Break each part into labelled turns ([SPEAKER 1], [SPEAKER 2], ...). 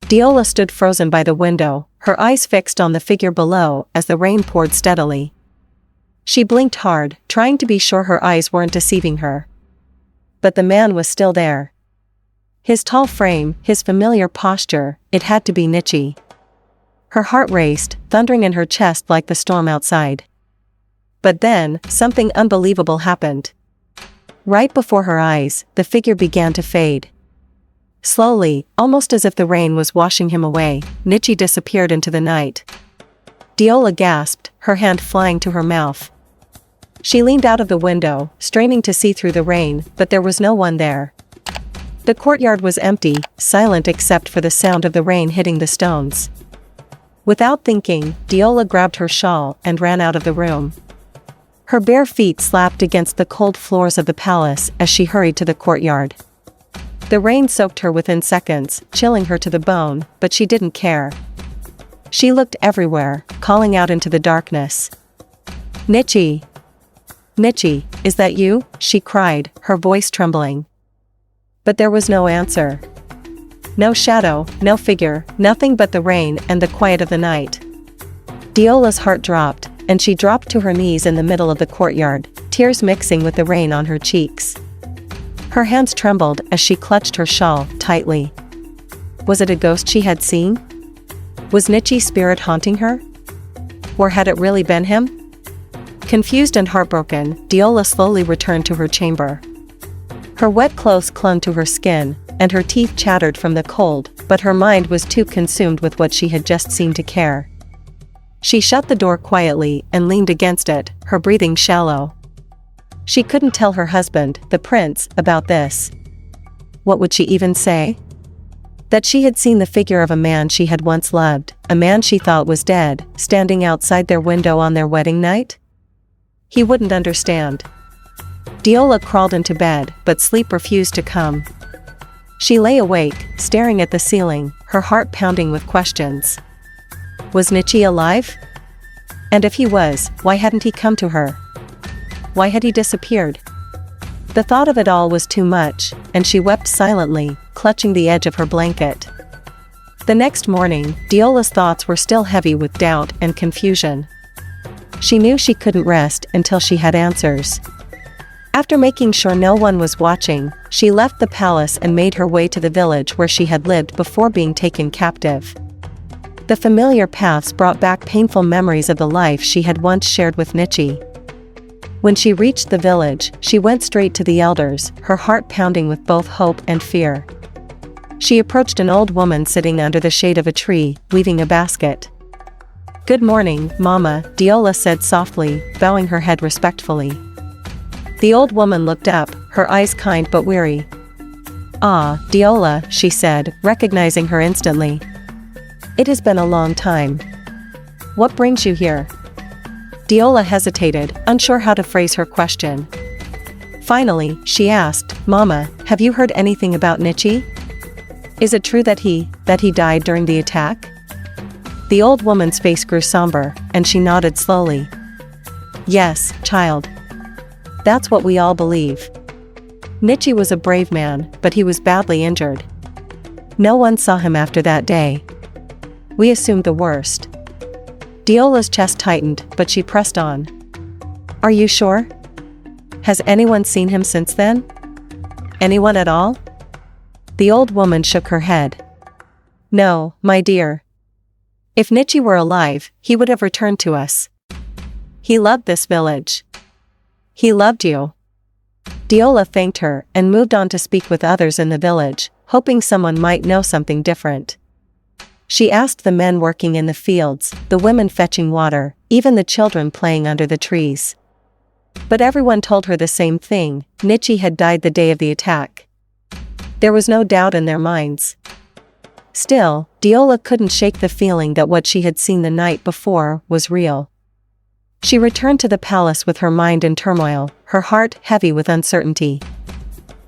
[SPEAKER 1] Deola stood frozen by the window, her eyes fixed on the figure below as the rain poured steadily. She blinked hard, trying to be sure her eyes weren't deceiving her. But the man was still there. His tall frame, his familiar posture, it had to be Neche. Her heart raced, thundering in her chest like the storm outside. But then, something unbelievable happened. Right before her eyes, the figure began to fade. Slowly, almost as if the rain was washing him away, Neche disappeared into the night. Deola gasped, her hand flying to her mouth. She leaned out of the window, straining to see through the rain, but there was no one there. The courtyard was empty, silent except for the sound of the rain hitting the stones. Without thinking, Deola grabbed her shawl and ran out of the room. Her bare feet slapped against the cold floors of the palace as she hurried to the courtyard. The rain soaked her within seconds, chilling her to the bone, but she didn't care. She looked everywhere, calling out into the darkness. "Neche! Neche, is that you?" she cried, her voice trembling. But there was no answer. No shadow, no figure, nothing but the rain and the quiet of the night. Deola's heart dropped, and she dropped to her knees in the middle of the courtyard, tears mixing with the rain on her cheeks. Her hands trembled as she clutched her shawl tightly. Was it a ghost she had seen? Was Neche's spirit haunting her? Or had it really been him? Confused and heartbroken, Deola slowly returned to her chamber. Her wet clothes clung to her skin, and her teeth chattered from the cold, but her mind was too consumed with what she had just seen to care. She shut the door quietly and leaned against it, her breathing shallow. She couldn't tell her husband, the prince, about this. What would she even say? That she had seen the figure of a man she had once loved, a man she thought was dead, standing outside their window on their wedding night? He wouldn't understand. Deola crawled into bed, but sleep refused to come. She lay awake, staring at the ceiling, her heart pounding with questions. Was Neche alive? And if he was, why hadn't he come to her? Why had he disappeared? The thought of it all was too much, and she wept silently, clutching the edge of her blanket. The next morning, Deola's thoughts were still heavy with doubt and confusion. She knew she couldn't rest until she had answers. After making sure no one was watching, she left the palace and made her way to the village where she had lived before being taken captive. The familiar paths brought back painful memories of the life she had once shared with Neche. When she reached the village, she went straight to the elders, her heart pounding with both hope and fear. She approached an old woman sitting under the shade of a tree, weaving a basket. "Good morning, Mama," Deola said softly, bowing her head respectfully. The old woman looked up, her eyes kind but weary. "Ah, Deola," she said, recognizing her instantly. "It has been a long time. What brings you here?" Deola hesitated, unsure how to phrase her question. Finally, she asked, "Mama, have you heard anything about Neche? Is it true that he died during the attack?" The old woman's face grew somber, and she nodded slowly. "Yes, child. That's what we all believe. Neche was a brave man, but he was badly injured. No one saw him after that day. We assumed the worst." Deola's chest tightened, but she pressed on. "Are you sure? Has anyone seen him since then? Anyone at all?" The old woman shook her head. "No, my dear. If Neche were alive, he would have returned to us. He loved this village. He loved you." Deola thanked her and moved on to speak with others in the village, hoping someone might know something different. She asked the men working in the fields, the women fetching water, even the children playing under the trees. But everyone told her the same thing: Neche had died the day of the attack. There was no doubt in their minds. Still, Deola couldn't shake the feeling that what she had seen the night before was real. She returned to the palace with her mind in turmoil, her heart heavy with uncertainty.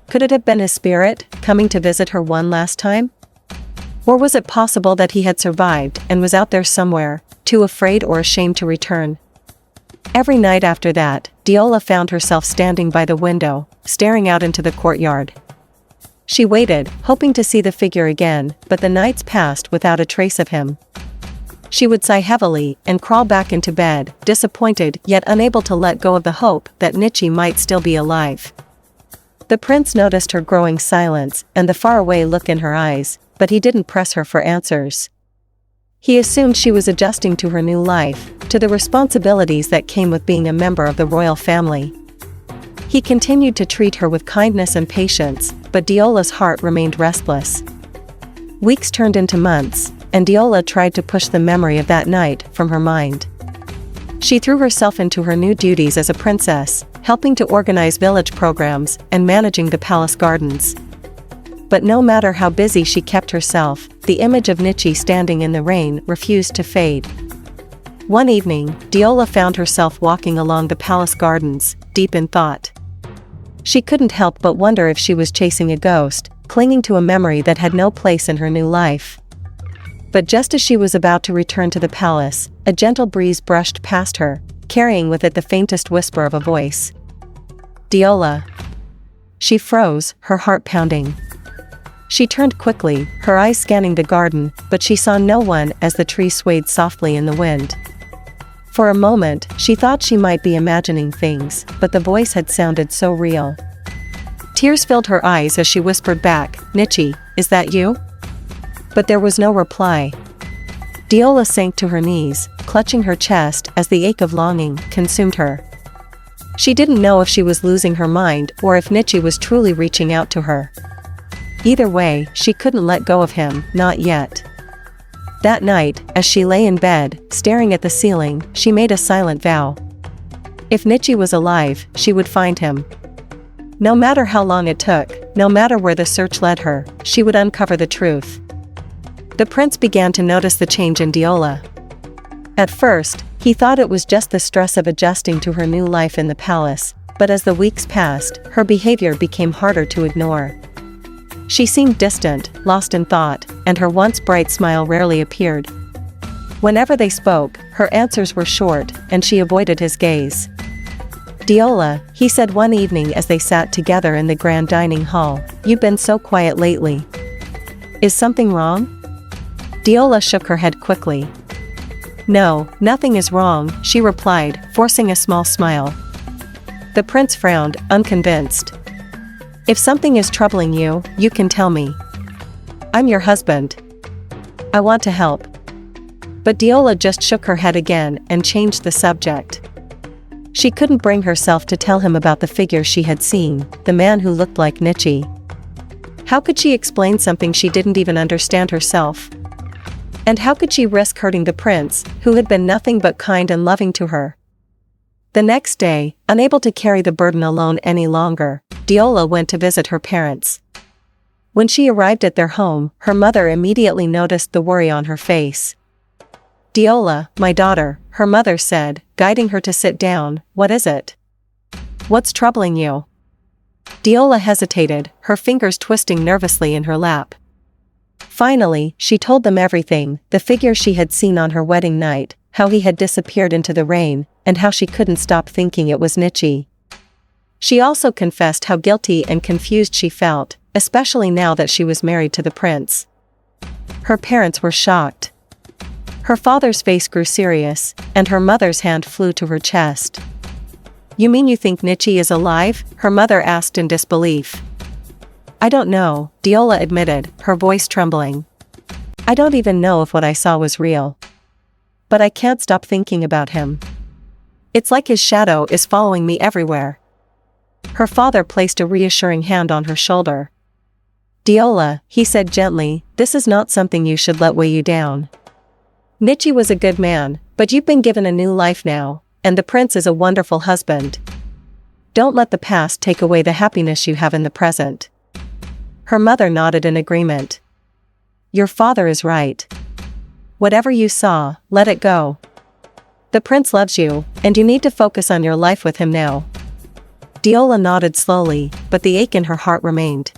[SPEAKER 1] Could it have been his spirit, coming to visit her one last time? Or was it possible that he had survived and was out there somewhere, too afraid or ashamed to return? Every night after that, Deola found herself standing by the window, staring out into the courtyard. She waited, hoping to see the figure again, but the nights passed without a trace of him. She would sigh heavily and crawl back into bed, disappointed yet unable to let go of the hope that Neche might still be alive. The prince noticed her growing silence and the faraway look in her eyes, but he didn't press her for answers. He assumed she was adjusting to her new life, to the responsibilities that came with being a member of the royal family. He continued to treat her with kindness and patience, but Deola's heart remained restless. Weeks turned into months, and Deola tried to push the memory of that night from her mind. She threw herself into her new duties as a princess, helping to organize village programs and managing the palace gardens. But no matter how busy she kept herself, the image of Neche standing in the rain refused to fade. One evening, Deola found herself walking along the palace gardens, deep in thought. She couldn't help but wonder if she was chasing a ghost, clinging to a memory that had no place in her new life. But just as she was about to return to the palace, a gentle breeze brushed past her, carrying with it the faintest whisper of a voice. "Deola." She froze, her heart pounding. She turned quickly, her eyes scanning the garden, but she saw no one as the tree swayed softly in the wind. For a moment, she thought she might be imagining things, but the voice had sounded so real. Tears filled her eyes as she whispered back, "Neche, is that you?" But there was no reply. Deola sank to her knees, clutching her chest as the ache of longing consumed her. She didn't know if she was losing her mind or if Neche was truly reaching out to her. Either way, she couldn't let go of him, not yet. That night, as she lay in bed, staring at the ceiling, she made a silent vow. If Neche was alive, she would find him. No matter how long it took, no matter where the search led her, she would uncover the truth. The prince began to notice the change in Deola. At first, he thought it was just the stress of adjusting to her new life in the palace, but as the weeks passed, her behavior became harder to ignore. She seemed distant, lost in thought, and her once bright smile rarely appeared. Whenever they spoke, her answers were short, and she avoided his gaze. "Deola," he said one evening as they sat together in the grand dining hall, "you've been so quiet lately. Is something wrong?" Deola shook her head quickly. "No, nothing is wrong," she replied, forcing a small smile. The prince frowned, unconvinced. "If something is troubling you, you can tell me. I'm your husband. I want to help." But Deola just shook her head again and changed the subject. She couldn't bring herself to tell him about the figure she had seen, the man who looked like Neche. How could she explain something she didn't even understand herself? And how could she risk hurting the prince, who had been nothing but kind and loving to her? The next day, unable to carry the burden alone any longer, Deola went to visit her parents. When she arrived at their home, her mother immediately noticed the worry on her face. "Deola, my daughter," her mother said, guiding her to sit down, "what is it? What's troubling you?" Deola hesitated, her fingers twisting nervously in her lap. Finally, she told them everything, the figure she had seen on her wedding night, how he had disappeared into the rain, and how she couldn't stop thinking it was Neche. She also confessed how guilty and confused she felt, especially now that she was married to the prince. Her parents were shocked. Her father's face grew serious, and her mother's hand flew to her chest. "You mean you think Neche is alive?" her mother asked in disbelief. "I don't know," Deola admitted, her voice trembling. "I don't even know if what I saw was real. But I can't stop thinking about him. It's like his shadow is following me everywhere." Her father placed a reassuring hand on her shoulder. "Deola," he said gently, "this is not something you should let weigh you down. Neche was a good man, but you've been given a new life now, and the prince is a wonderful husband. Don't let the past take away the happiness you have in the present." Her mother nodded in agreement. "Your father is right. Whatever you saw, let it go. The prince loves you, and you need to focus on your life with him now." Deola nodded slowly, but the ache in her heart remained.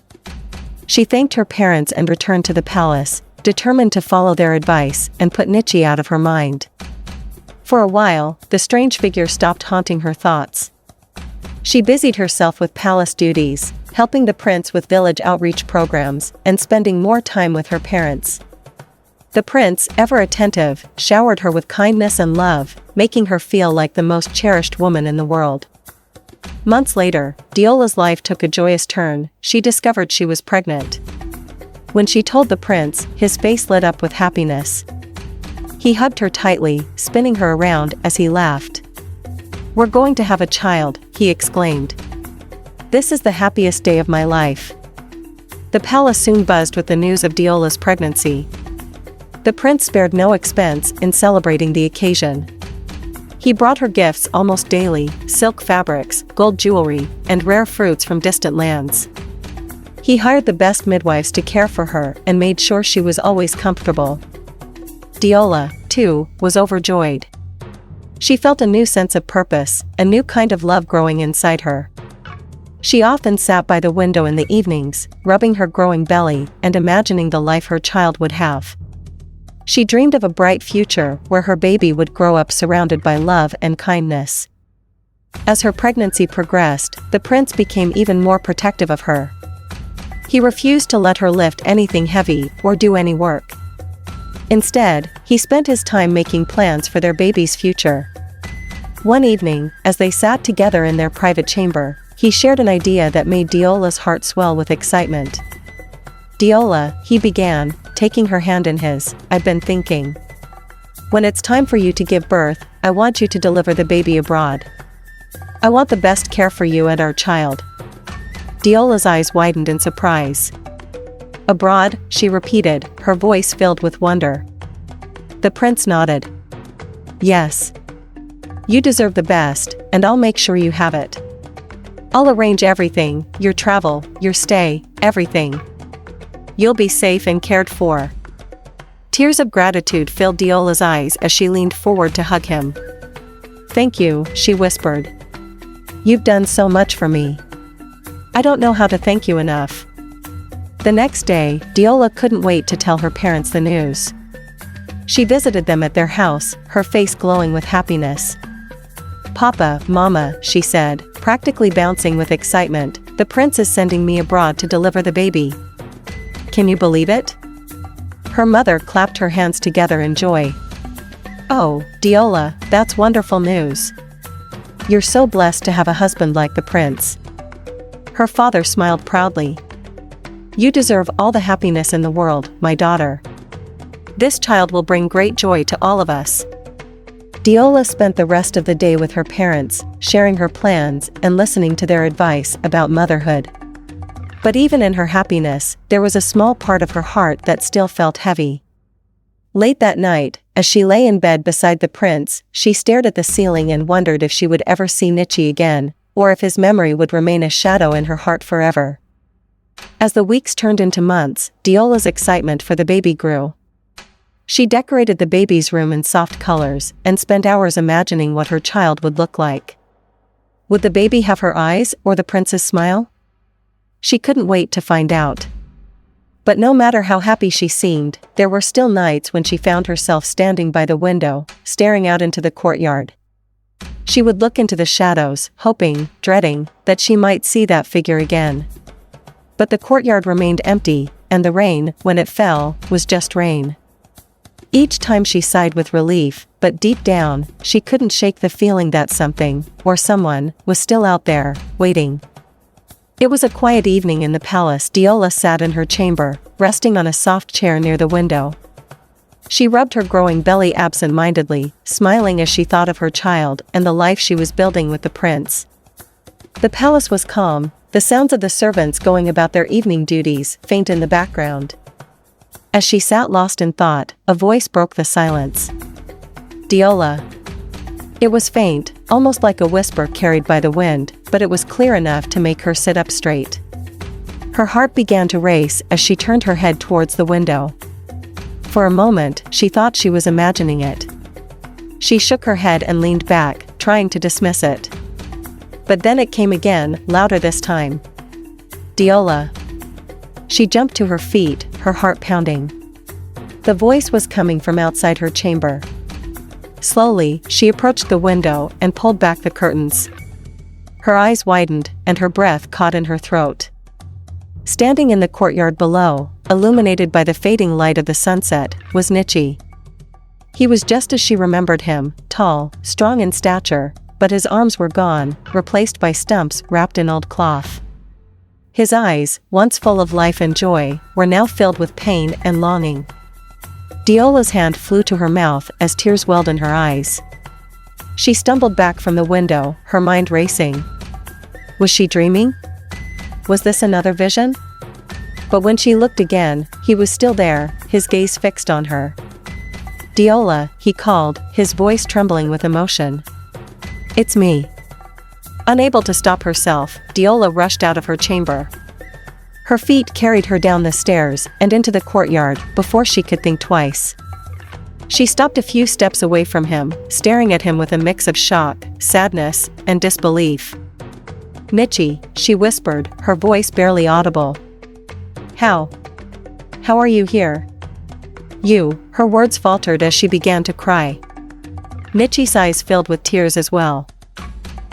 [SPEAKER 1] She thanked her parents and returned to the palace, determined to follow their advice and put Neche out of her mind. For a while, the strange figure stopped haunting her thoughts. She busied herself with palace duties, helping the prince with village outreach programs and spending more time with her parents. The prince, ever attentive, showered her with kindness and love, making her feel like the most cherished woman in the world. Months later, Deola's life took a joyous turn. She discovered she was pregnant. When she told the prince, his face lit up with happiness. He hugged her tightly, spinning her around as he laughed. "We're going to have a child," he exclaimed. "This is the happiest day of my life." The palace soon buzzed with the news of Deola's pregnancy. The prince spared no expense in celebrating the occasion. He brought her gifts almost daily: silk fabrics, gold jewelry, and rare fruits from distant lands. He hired the best midwives to care for her and made sure she was always comfortable. Deola, too, was overjoyed. She felt a new sense of purpose, a new kind of love growing inside her. She often sat by the window in the evenings, rubbing her growing belly and imagining the life her child would have. She dreamed of a bright future where her baby would grow up surrounded by love and kindness. As her pregnancy progressed, the prince became even more protective of her. He refused to let her lift anything heavy or do any work. Instead, he spent his time making plans for their baby's future. One evening, as they sat together in their private chamber, he shared an idea that made Deola's heart swell with excitement. "Deola," he began, taking her hand in his, "I've been thinking. When it's time for you to give birth, I want you to deliver the baby abroad. I want the best care for you and our child." Deola's eyes widened in surprise. "Abroad?" she repeated, her voice filled with wonder. The prince nodded. "Yes. You deserve the best, and I'll make sure you have it. I'll arrange everything, your travel, your stay, everything. You'll be safe and cared for." Tears of gratitude filled Deola's eyes as she leaned forward to hug him. "Thank you," she whispered. "You've done so much for me. I don't know how to thank you enough." The next day, Deola couldn't wait to tell her parents the news. She visited them at their house, her face glowing with happiness. "Papa, Mama," she said, practically bouncing with excitement, "the prince is sending me abroad to deliver the baby. Can you believe it?" Her mother clapped her hands together in joy. "Oh, Deola, that's wonderful news. You're so blessed to have a husband like the prince." Her father smiled proudly. "You deserve all the happiness in the world, my daughter. This child will bring great joy to all of us." Deola spent the rest of the day with her parents, sharing her plans and listening to their advice about motherhood. But even in her happiness, there was a small part of her heart that still felt heavy. Late that night, as she lay in bed beside the prince, she stared at the ceiling and wondered if she would ever see Neche again, or if his memory would remain a shadow in her heart forever. As the weeks turned into months, Deola's excitement for the baby grew. She decorated the baby's room in soft colors and spent hours imagining what her child would look like. Would the baby have her eyes or the prince's smile? She couldn't wait to find out. But no matter how happy she seemed, there were still nights when she found herself standing by the window, staring out into the courtyard. She would look into the shadows, hoping, dreading, that she might see that figure again. But the courtyard remained empty, and the rain, when it fell, was just rain. Each time she sighed with relief, but deep down, she couldn't shake the feeling that something, or someone, was still out there, waiting. It was a quiet evening in the palace. Deola sat in her chamber, resting on a soft chair near the window. She rubbed her growing belly absent-mindedly, smiling as she thought of her child and the life she was building with the prince. The palace was calm, the sounds of the servants going about their evening duties faint in the background. As she sat lost in thought, a voice broke the silence. "Deola." It was faint, almost like a whisper carried by the wind, but it was clear enough to make her sit up straight. Her heart began to race as she turned her head towards the window. For a moment, she thought she was imagining it. She shook her head and leaned back, trying to dismiss it. But then it came again, louder this time. "Deola." She jumped to her feet, her heart pounding. The voice was coming from outside her chamber. Slowly, she approached the window and pulled back the curtains. Her eyes widened, and her breath caught in her throat. Standing in the courtyard below, illuminated by the fading light of the sunset, was Neche. He was just as she remembered him, tall, strong in stature, but his arms were gone, replaced by stumps wrapped in old cloth. His eyes, once full of life and joy, were now filled with pain and longing. Deola's hand flew to her mouth as tears welled in her eyes. She stumbled back from the window, her mind racing. Was she dreaming? Was this another vision? But when she looked again, he was still there, his gaze fixed on her. "Deola," he called, his voice trembling with emotion. "It's me." Unable to stop herself, Deola rushed out of her chamber. Her feet carried her down the stairs and into the courtyard before she could think twice. She stopped a few steps away from him, staring at him with a mix of shock, sadness, and disbelief. "Neche," she whispered, her voice barely audible. How are you here?" "You," her words faltered as she began to cry. Neche's eyes filled with tears as well.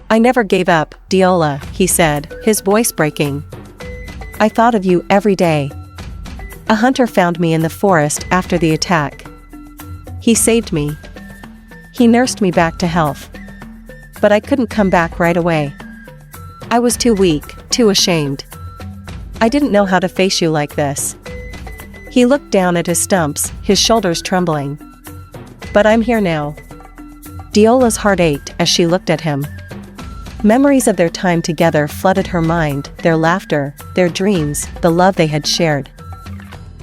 [SPEAKER 1] "I never gave up, Deola," he said, his voice breaking. "I thought of you every day. A hunter found me in the forest after the attack. He saved me. He nursed me back to health. But I couldn't come back right away. I was too weak, too ashamed. I didn't know how to face you like this." He looked down at his stumps, his shoulders trembling. "But I'm here now." Deola's heart ached as she looked at him. Memories of their time together flooded her mind, their laughter, their dreams, the love they had shared.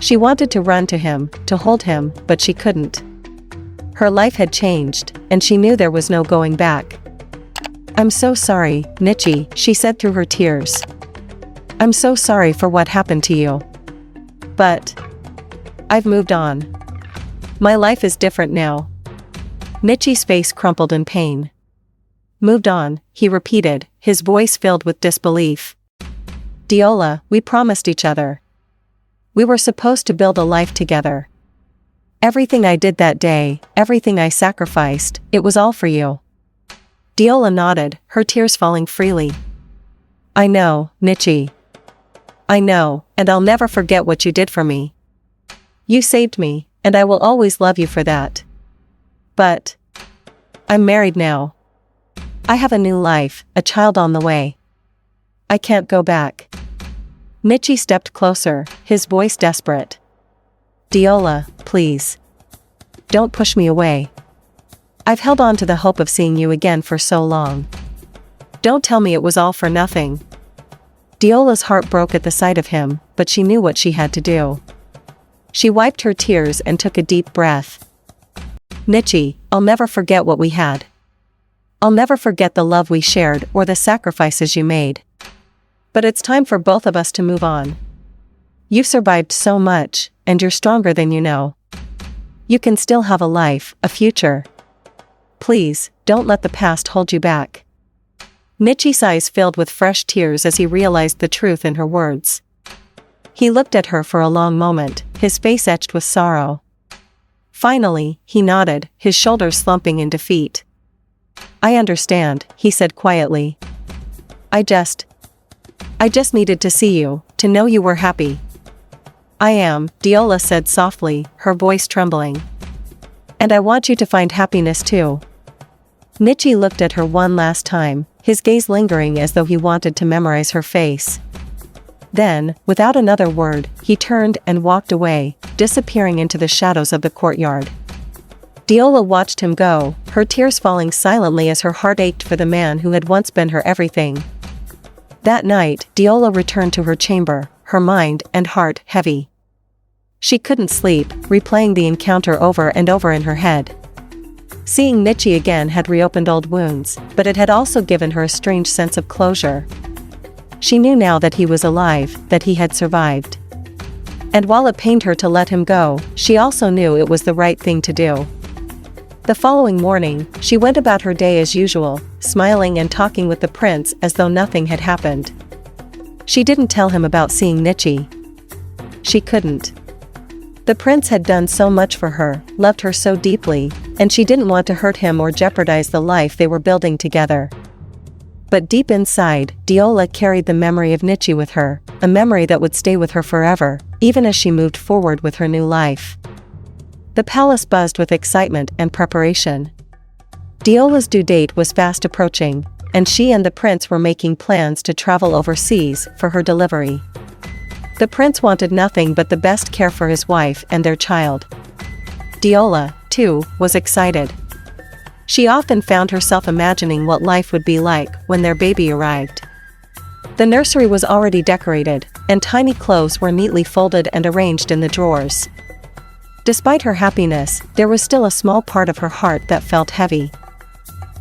[SPEAKER 1] She wanted to run to him, to hold him, but she couldn't. Her life had changed, and she knew there was no going back. "I'm so sorry, Neche," she said through her tears. "I'm so sorry for what happened to you. But I've moved on. My life is different now." Neche's face crumpled in pain. "Moved on," he repeated, his voice filled with disbelief. "Deola, we promised each other. We were supposed to build a life together. Everything I did that day, everything I sacrificed, it was all for you." Deola nodded, her tears falling freely. "I know, Neche. I know, and I'll never forget what you did for me. You saved me, and I will always love you for that. But I'm married now. I have a new life, a child on the way. I can't go back." Neche stepped closer, his voice desperate. "Deola, please. Don't push me away. I've held on to the hope of seeing you again for so long. Don't tell me it was all for nothing." Deola's heart broke at the sight of him, but she knew what she had to do. She wiped her tears and took a deep breath. "Neche, I'll never forget what we had. I'll never forget the love we shared or the sacrifices you made. But it's time for both of us to move on. You've survived so much, and you're stronger than you know. You can still have a life, a future. Please, don't let the past hold you back." Neche's eyes filled with fresh tears as he realized the truth in her words. He looked at her for a long moment, his face etched with sorrow. Finally, he nodded, his shoulders slumping in defeat. "I understand," he said quietly. I just needed to see you, to know you were happy." "I am," Deola said softly, her voice trembling. "And I want you to find happiness too." Neche looked at her one last time, his gaze lingering as though he wanted to memorize her face. Then, without another word, he turned and walked away, disappearing into the shadows of the courtyard. Deola watched him go, her tears falling silently as her heart ached for the man who had once been her everything. That night, Deola returned to her chamber, her mind and heart heavy. She couldn't sleep, replaying the encounter over and over in her head. Seeing Neche again had reopened old wounds, but it had also given her a strange sense of closure. She knew now that he was alive, that he had survived. And while it pained her to let him go, she also knew it was the right thing to do. The following morning, she went about her day as usual, smiling and talking with the prince as though nothing had happened. She didn't tell him about seeing Neche. She couldn't. The prince had done so much for her, loved her so deeply, and she didn't want to hurt him or jeopardize the life they were building together. But deep inside, Deola carried the memory of Neche with her, a memory that would stay with her forever, even as she moved forward with her new life. The palace buzzed with excitement and preparation. Deola's due date was fast approaching, and she and the prince were making plans to travel overseas for her delivery. The prince wanted nothing but the best care for his wife and their child. Deola, too, was excited. She often found herself imagining what life would be like when their baby arrived. The nursery was already decorated, and tiny clothes were neatly folded and arranged in the drawers. Despite her happiness, there was still a small part of her heart that felt heavy.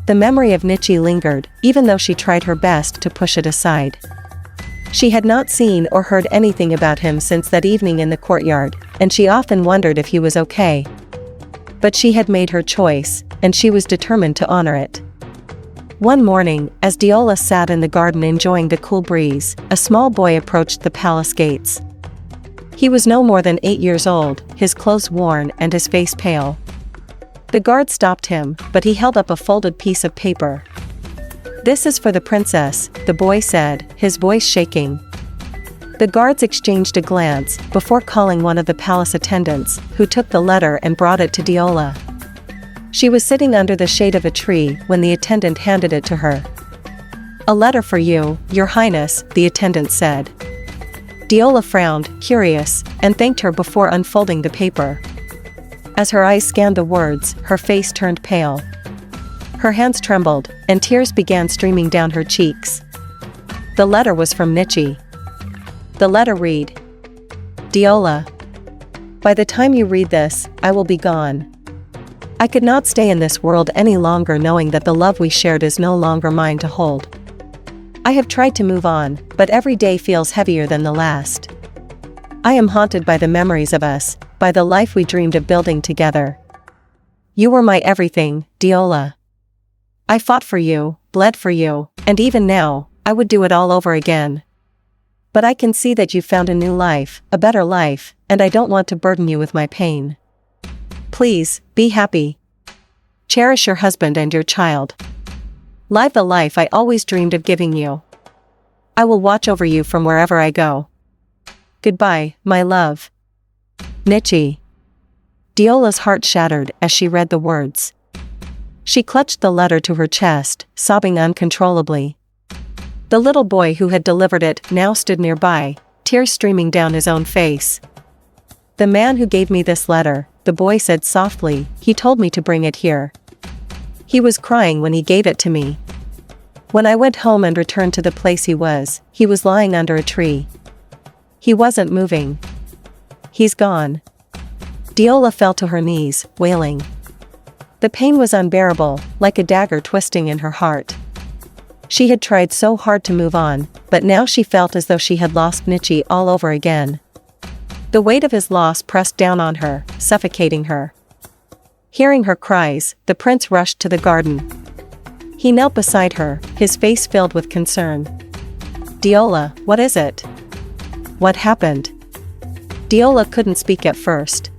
[SPEAKER 1] The memory of Neche lingered, even though she tried her best to push it aside. She had not seen or heard anything about him since that evening in the courtyard, and she often wondered if he was okay. But she had made her choice, and she was determined to honor it. One morning, as Deola sat in the garden enjoying the cool breeze, a small boy approached the palace gates. He was no more than 8 years old, his clothes worn and his face pale. The guard stopped him, but he held up a folded piece of paper. "This is for the princess," the boy said, his voice shaking. The guards exchanged a glance before calling one of the palace attendants, who took the letter and brought it to Deola. She was sitting under the shade of a tree when the attendant handed it to her. "A letter for you, Your Highness," the attendant said. Deola frowned, curious, and thanked her before unfolding the paper. As her eyes scanned the words, her face turned pale. Her hands trembled, and tears began streaming down her cheeks. The letter was from Neche. The letter read, "Deola, by the time you read this, I will be gone. I could not stay in this world any longer knowing that the love we shared is no longer mine to hold. I have tried to move on, but every day feels heavier than the last. I am haunted by the memories of us, by the life we dreamed of building together. You were my everything, Deola. I fought for you, bled for you, and even now, I would do it all over again. But I can see that you found a new life, a better life, and I don't want to burden you with my pain. Please, be happy. Cherish your husband and your child. Live the life I always dreamed of giving you. I will watch over you from wherever I go. Goodbye, my love. Neche." Deola's heart shattered as she read the words. She clutched the letter to her chest, sobbing uncontrollably. The little boy who had delivered it now stood nearby, tears streaming down his own face. "The man who gave me this letter," the boy said softly, "he told me to bring it here. He was crying when he gave it to me. When I went home and returned to the place he was lying under a tree. He wasn't moving. He's gone." Deola fell to her knees, wailing. The pain was unbearable, like a dagger twisting in her heart. She had tried so hard to move on, but now she felt as though she had lost Neche all over again. The weight of his loss pressed down on her, suffocating her. Hearing her cries, the prince rushed to the garden. He knelt beside her, his face filled with concern. "Deola, what is it? What happened?" Deola couldn't speak at first.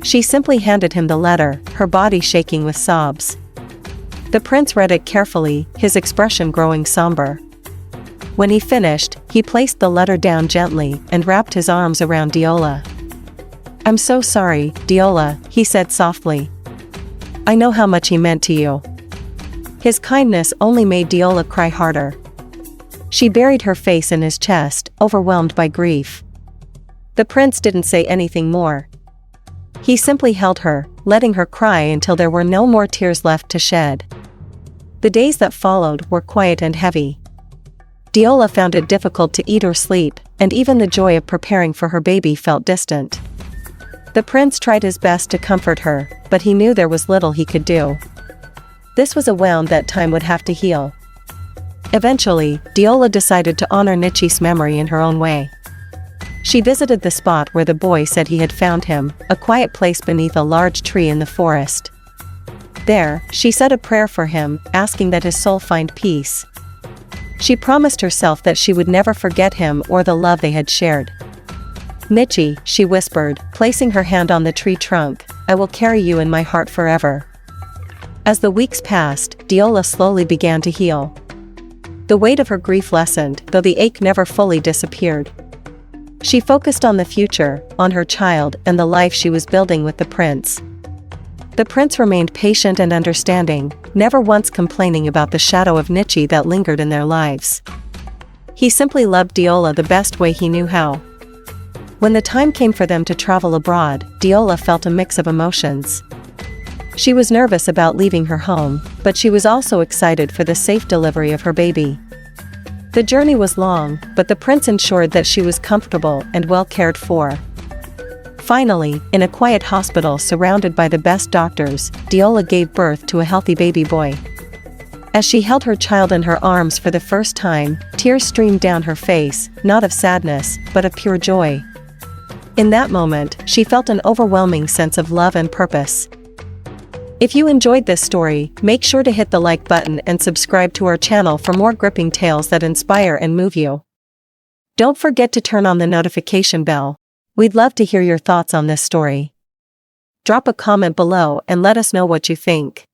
[SPEAKER 1] She simply handed him the letter, her body shaking with sobs. The prince read it carefully, his expression growing somber. When he finished, he placed the letter down gently and wrapped his arms around Deola. "I'm so sorry, Deola," he said softly. "I know how much he meant to you." His kindness only made Deola cry harder. She buried her face in his chest, overwhelmed by grief. The prince didn't say anything more. He simply held her, letting her cry until there were no more tears left to shed. The days that followed were quiet and heavy. Deola found it difficult to eat or sleep, and even the joy of preparing for her baby felt distant. The prince tried his best to comfort her, but he knew there was little he could do. This was a wound that time would have to heal. Eventually, Deola decided to honor Neche's memory in her own way. She visited the spot where the boy said he had found him, a quiet place beneath a large tree in the forest. There, she said a prayer for him, asking that his soul find peace. She promised herself that she would never forget him or the love they had shared. "Neche," she whispered, placing her hand on the tree trunk, "I will carry you in my heart forever." As the weeks passed, Deola slowly began to heal. The weight of her grief lessened, though the ache never fully disappeared. She focused on the future, on her child, and the life she was building with the prince. The prince remained patient and understanding, never once complaining about the shadow of Neche that lingered in their lives. He simply loved Deola the best way he knew how. When the time came for them to travel abroad, Deola felt a mix of emotions. She was nervous about leaving her home, but she was also excited for the safe delivery of her baby. The journey was long, but the prince ensured that she was comfortable and well cared for. Finally, in a quiet hospital surrounded by the best doctors, Deola gave birth to a healthy baby boy. As she held her child in her arms for the first time, tears streamed down her face, not of sadness, but of pure joy. In that moment, she felt an overwhelming sense of love and purpose. If you enjoyed this story, make sure to hit the like button and subscribe to our channel for more gripping tales that inspire and move you. Don't forget to turn on the notification bell. We'd love to hear your thoughts on this story. Drop a comment below and let us know what you think.